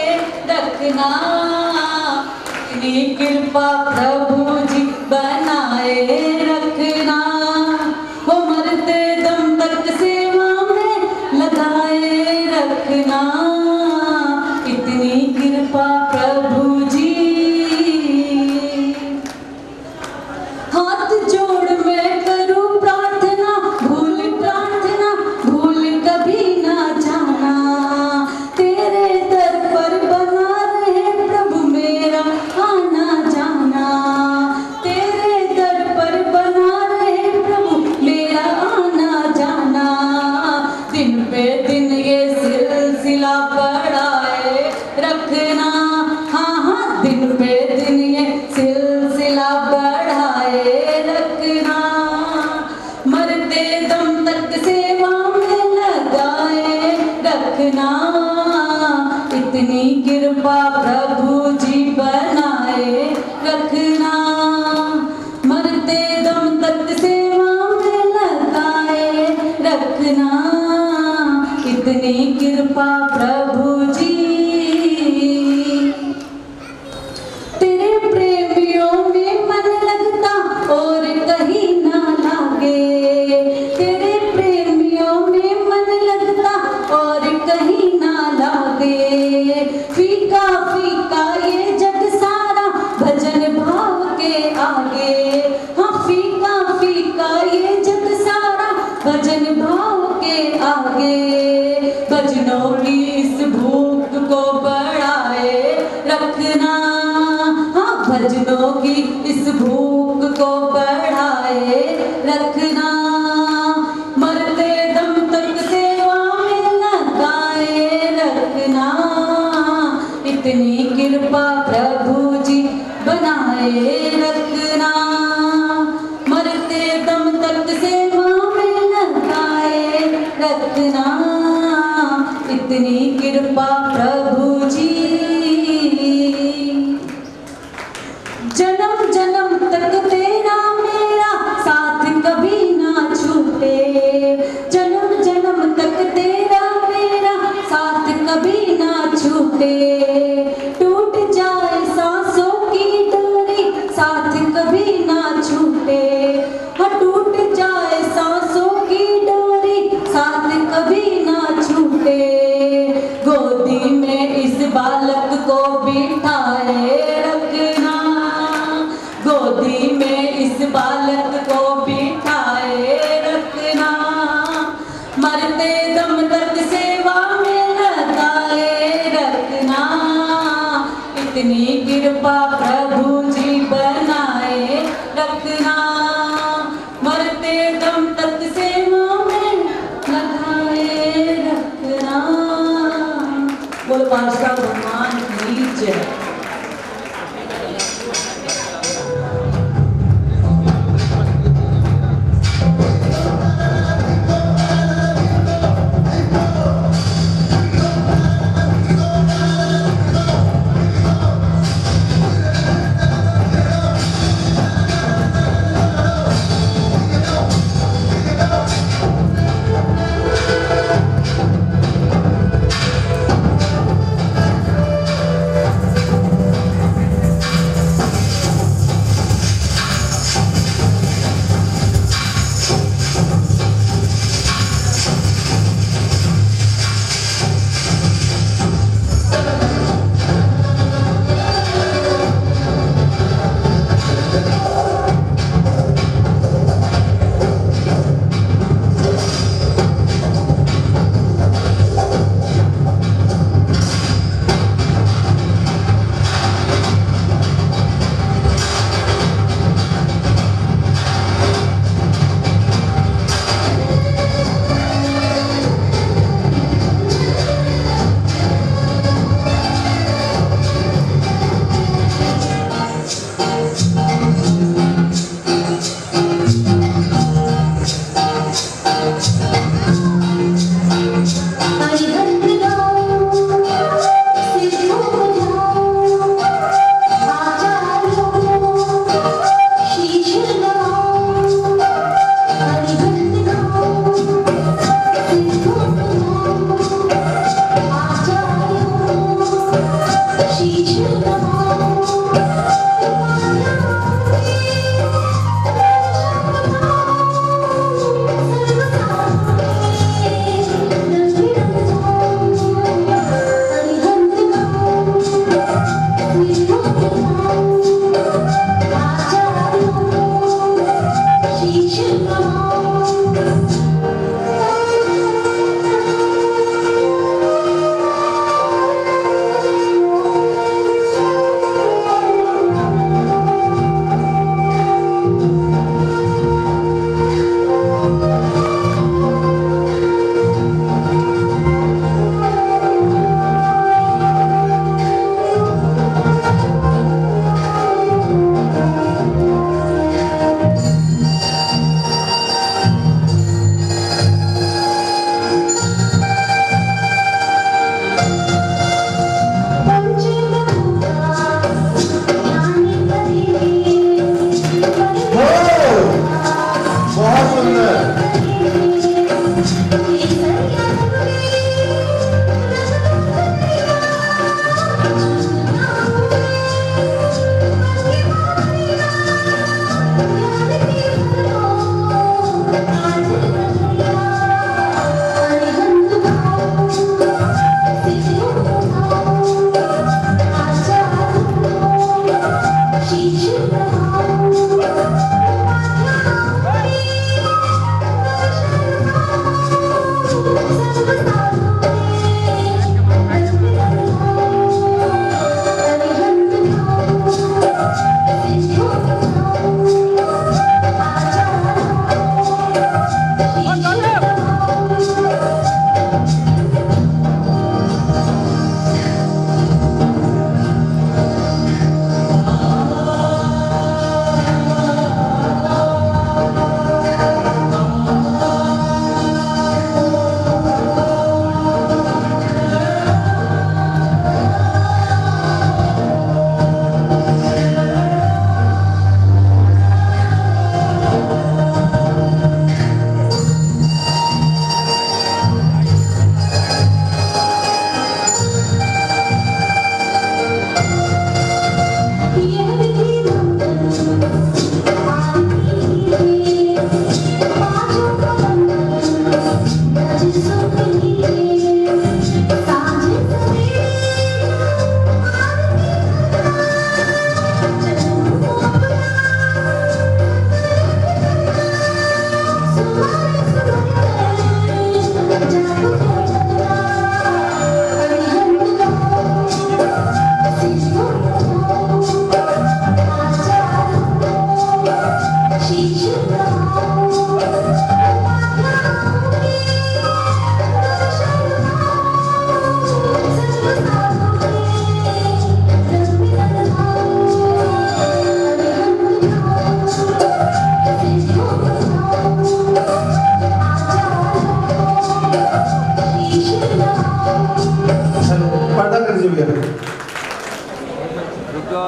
रखना, इतनी कृपा प्रभु जी बनाए रखना, हो मरते दम तक सेवा में लगाए रखना, इतनी कृपा प्रभु जी। हाथ जोड़ मैं करूं प्रार्थना, भूल कभी ना जाना, तेरे दर पर बना रहे प्रभु मेरा आना जाना, तेरे दर पर बना रहे प्रभु मेरा आना जाना, दिन पे दिन ये सिलसिला बढ़ाए रखना, हाँ हाँ दिन पे दिन ये सिलसिला बढ़ाए रखना, मरते दम तक सेवा में लगाए रखना, इतनी कृपा प्रभु जी बनाए रखना, मरते दम तक सेवा में लगाए रखना, इतनी कृपा प्रभु जी। तेरे प्रेमियों में मन लगता और कहीं ना लागे, तेरे प्रेमियों में मन लगता और कहीं ना लागे, फीका फीका ये जग सारा भजन भाव के आगे, हाँ फीका फीका ये जग सारा भजन भाव के आगे, भजनों की इस भूख को बढ़ाए रखना, हाँ भजनों की इस भूख को बढ़ाए रखना, मरते दम तक सेवा में लगाए रखना, इतनी कृपा प्रभु जी बनाए रखना, मरते दम तक सेवा में लगाए रखना, इतनी कृपा प्रभु जी। जन्म जन्म तक तेरा मेरा साथ कभी ना छूटे, जन्म जन्म तक तेरा मेरा साथ कभी ना छूटे, टूट जाए सांसों की डोरी साथ कभी ना छूटे, हाँ टूट जाए सांसों की डोरी साथ कभी ना छूटे, गोदी में इस बिठाए रखना, गोदी में इस बालक को बिठाए रखना, मरते दम तक सेवा में लगाए रखना, इतनी कृपा प्रभु जी बनाए रखना, मरते दम तक सेवा में लगाए रखना। बोलो बादशाह भगवान की जय।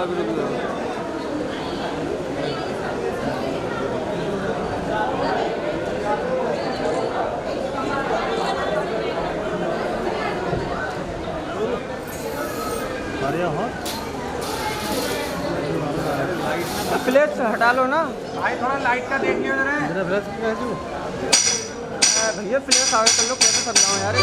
बिल्कुल। फ्लैश हटा लो ना भाई, थोड़ा लाइट का देख लियो जरा। भैया फ्लैश आगे कर लो, कैसे कर रहा हूँ यार।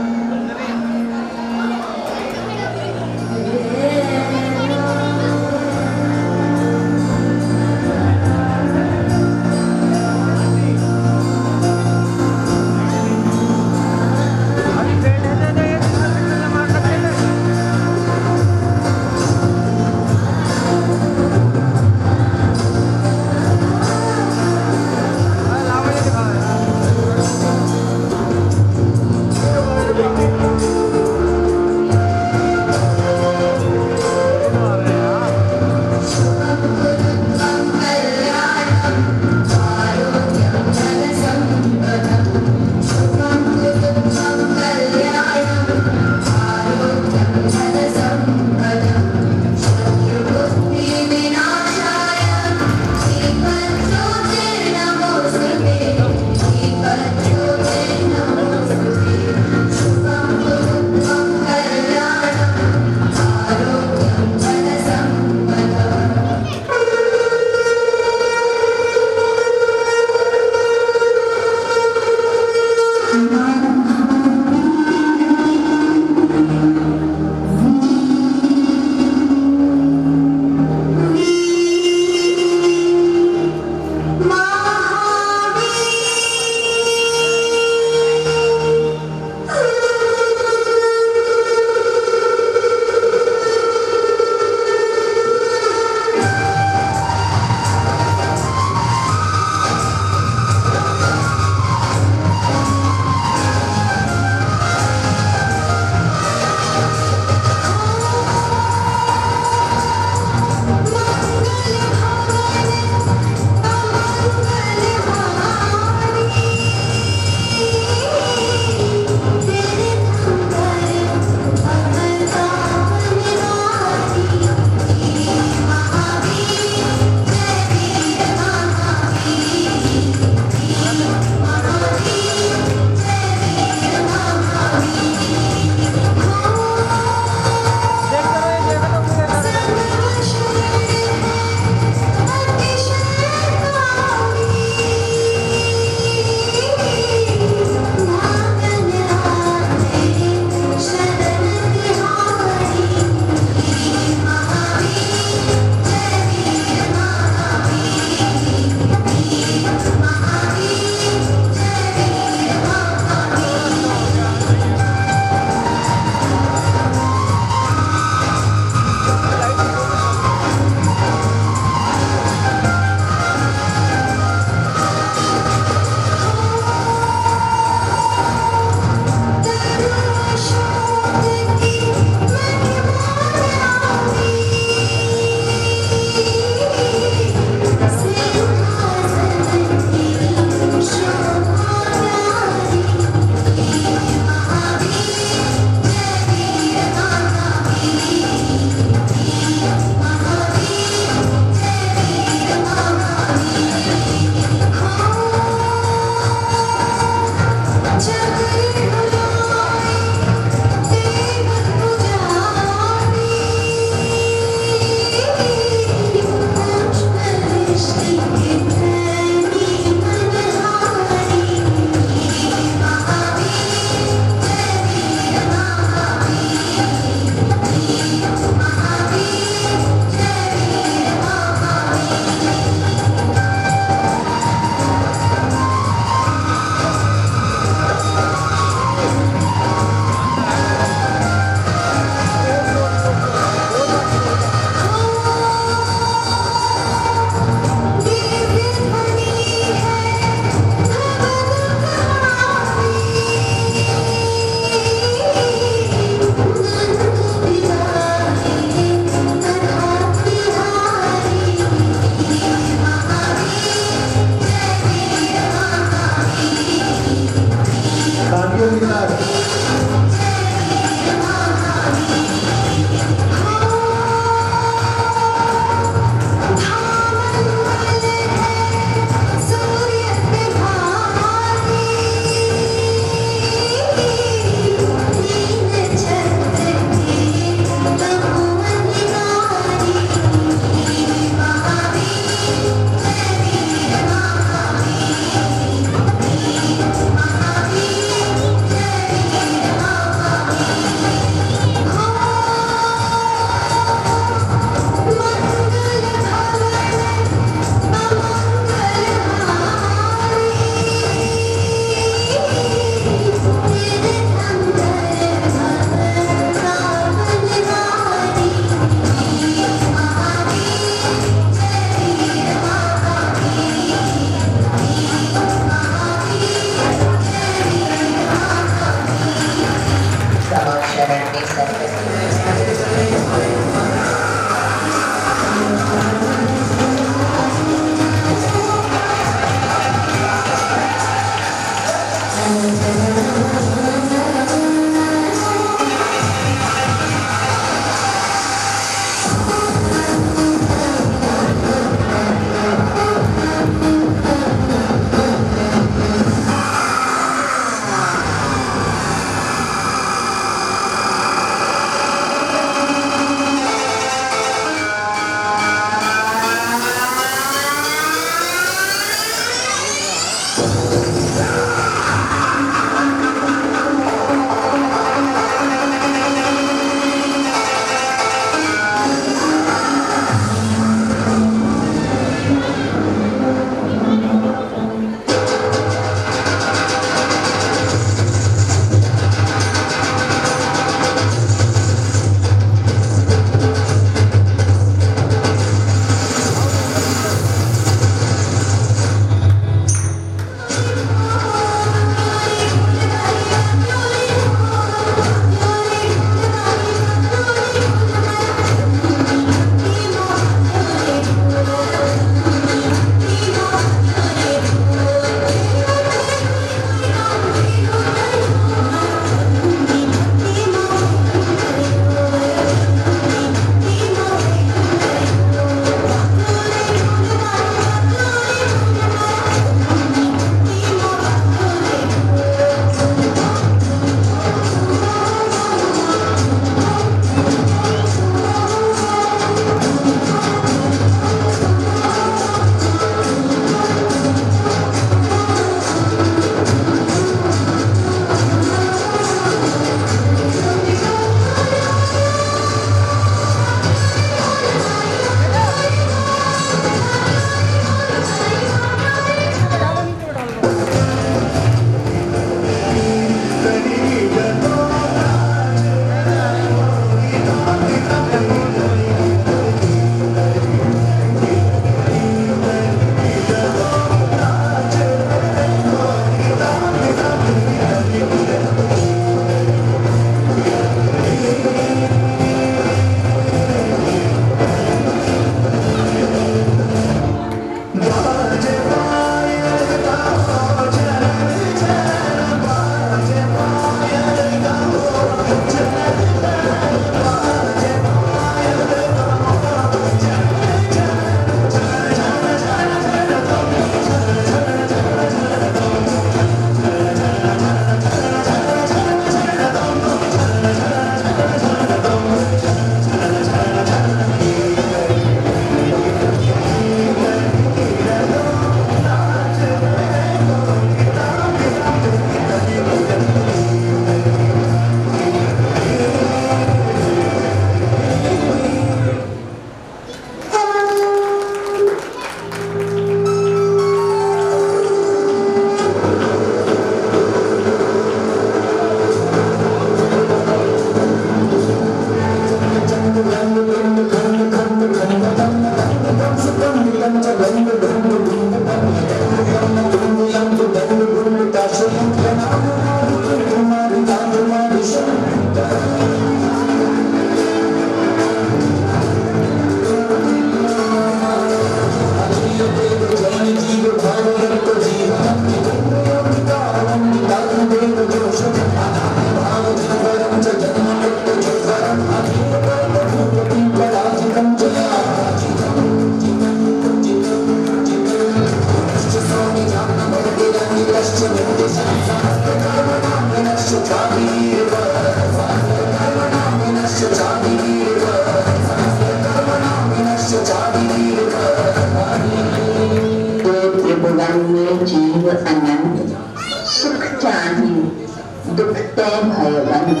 दुख तय भयवंत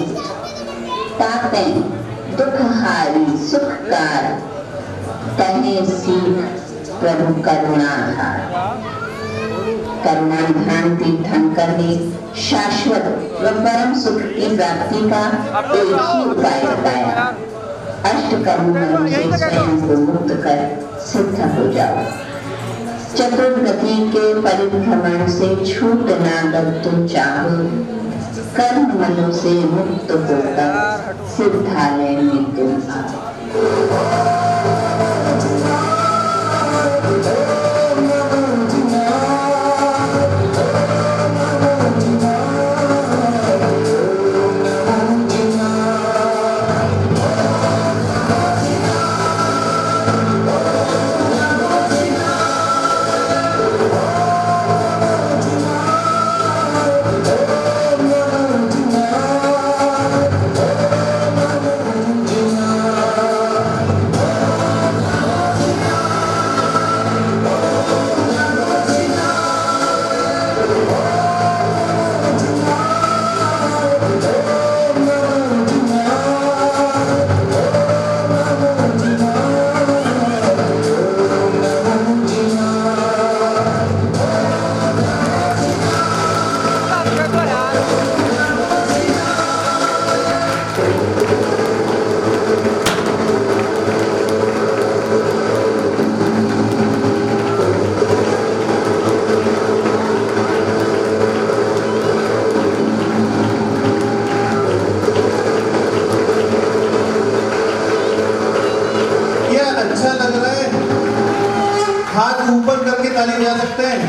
ताते दुख हारी सुखकार तहे सीख प्रभु करुणाधार। करुणाधान तीर्थंकर ने शाश्वत व परम सुख की प्राप्ति का एक ही उपाय बताया, अष्टकर्मों से स्वयं को मुक्त कर सिद्ध हो जाओ। चतुर्गति के परिभ्रमण से छूट ना दब तुम चाहो, कर्म मनों से मुक्त होकर सिद्धालय में तुम आओ। ताली बजा सकते हैं,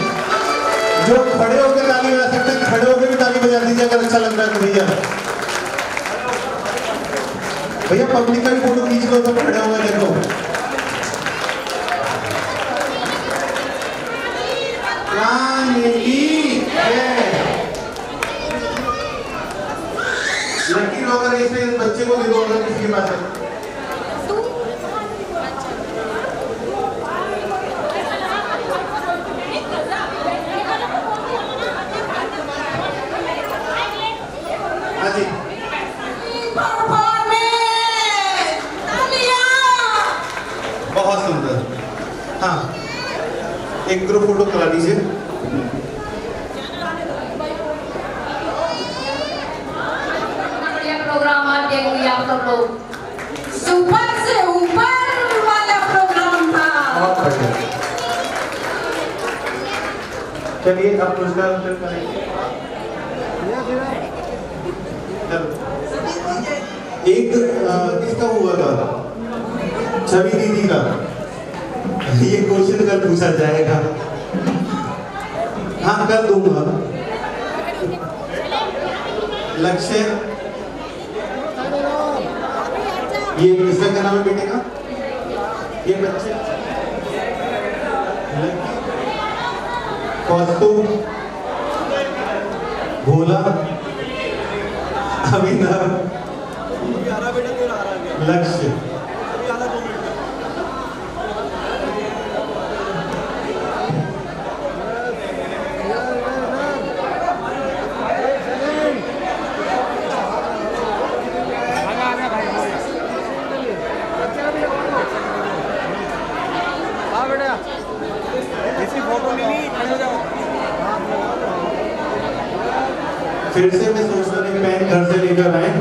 जो खड़े होकर ताली बजा सकते हैं खड़े होकर भी ताली बजा दीजिए अगर अच्छा लग रहा है तो। भैया भैया पब्लिक का भी फोटो खींच लो तो खड़े होंगे। देखो लड़की लोग अगर ऐसे बच्चे को दे दो अगर किसी के पास है। बहुत सुंदर। हाँ एक ग्रुप फोटो करा लीजिए। बढ़िया प्रोग्राम आज देखेंगे आप सब लोग। सुपर से ऊपर वाला प्रोग्राम था। बहुत बढ़िया। चलिए अब पुरस्कार वितरण करेंगे। एक किसका हुआ था? छवि दीदी का। ये क्वेश्चन कल पूछा जाएगा। हाँ कर दूंगा। लक्ष्य ये किसका क्या नाम है बेटे का? ये बच्चे कौस्तुभ, भोला, अभिनव, लक्ष्य। फिर से मैं सोच रहा हूँ पेन घर से लेकर आए।